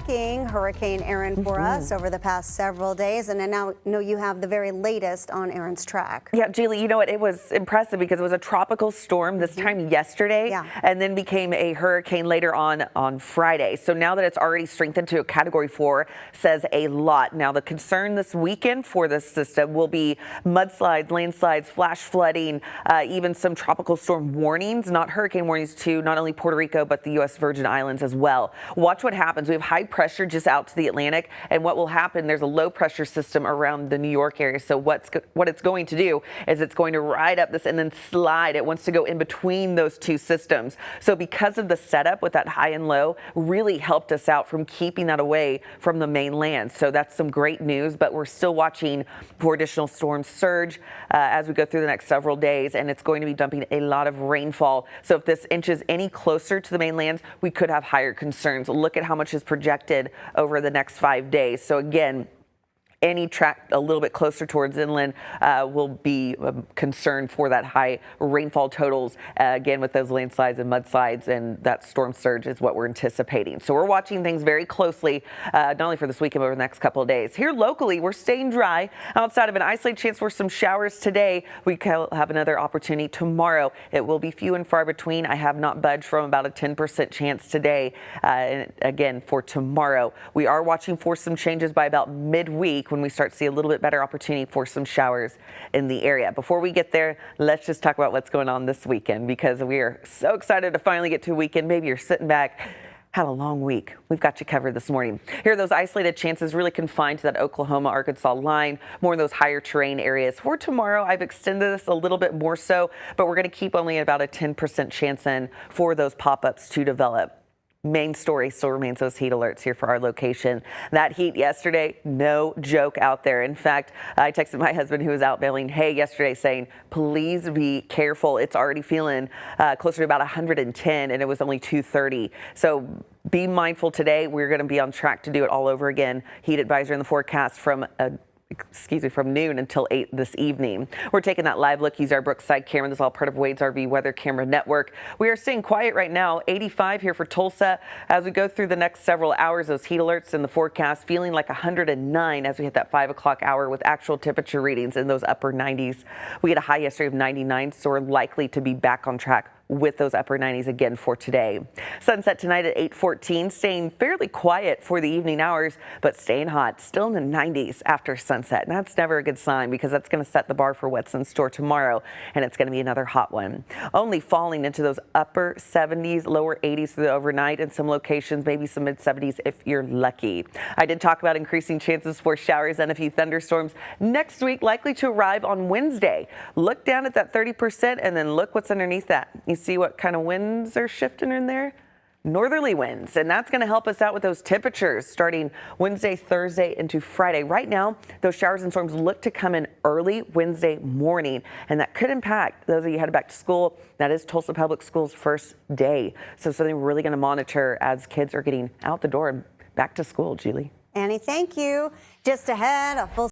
tracking Hurricane Erin for us over the past several days, and I now know you have the very latest on Erin's track. Yeah, Julie, you know what? It was impressive because it was a tropical storm this time yesterday, and then became a hurricane later on Friday. So now that it's already strengthened to a Category 4, says a lot. Now the concern this weekend for this system will be mudslides, landslides, flash flooding, even some tropical storm warnings, not hurricane warnings to not only Puerto Rico but the U.S. Virgin Islands as well. Watch what happens. We have high pressure just out to the Atlantic, and what will happen, there's a low pressure system around the New York area. So what it's going to do is it's going to ride up this and then slide. It wants to go in between those two systems. So because of the setup with that high and low, really helped us out from keeping that away from the mainland. So that's some great news, but we're still watching for additional storm surge as we go through the next several days, and it's going to be dumping a lot of rainfall. So if this inches any closer to the mainland, we could have higher concerns. Look at how much is projected over the next 5 days. So again, any track a little bit closer towards inland will be a concern for that high rainfall totals, again with those landslides and mudslides, and that storm surge is what we're anticipating. So we're watching things very closely, not only for this weekend but over the next couple of days. Here locally, we're staying dry. Outside of an isolated chance for some showers today, we have another opportunity tomorrow. It will be few and far between. I have not budged from about a 10% chance today. And again, for tomorrow, we are watching for some changes by about midweek, when we start to see a little bit better opportunity for some showers in the area. Before we get there, let's just talk about what's going on this weekend, because we are so excited to finally get to a weekend. Maybe you're sitting back, had a long week. We've got you covered this morning. Here are those isolated chances really confined to that Oklahoma-Arkansas line, more in those higher terrain areas. For tomorrow, I've extended this a little bit more so, but we're going to keep only about a 10% chance in for those pop-ups to develop. Main story still remains those heat alerts here for our location. That heat yesterday, no joke out there. In fact, I texted my husband, who was out baling hay yesterday, saying, please be careful. It's already feeling closer to about 110, and it was only 230. So be mindful today. We're going to be on track to do it all over again. Heat advisory in the forecast from noon until 8 this evening. We're taking that live look. Use our Brookside camera. This is all part of Wade's RV Weather Camera Network. We are staying quiet right now. 85 here for Tulsa. As we go through the next several hours, those heat alerts in the forecast feeling like 109 as we hit that 5 o'clock hour with actual temperature readings in those upper 90s. We had a high yesterday of 99, so we're likely to be back on track with those upper 90s again for today. Sunset tonight at 8:14, staying fairly quiet for the evening hours, but staying hot, still in the 90s after sunset. And that's never a good sign, because that's going to set the bar for what's in store tomorrow, and it's going to be another hot one. Only falling into those upper 70s, lower 80s through the overnight, in some locations maybe some mid 70s if you're lucky. I did talk about increasing chances for showers and a few thunderstorms next week, likely to arrive on Wednesday. Look down at that 30% and then look what's underneath that. You see what kind of winds are shifting in there? Northerly winds, and that's going to help us out with those temperatures starting Wednesday, Thursday into Friday. Right now, those showers and storms look to come in early Wednesday morning, and that could impact those of you headed back to school. That is Tulsa Public Schools' first day, so something we're really going to monitor as kids are getting out the door and back to school. Julie. Annie, thank you. Just ahead, a full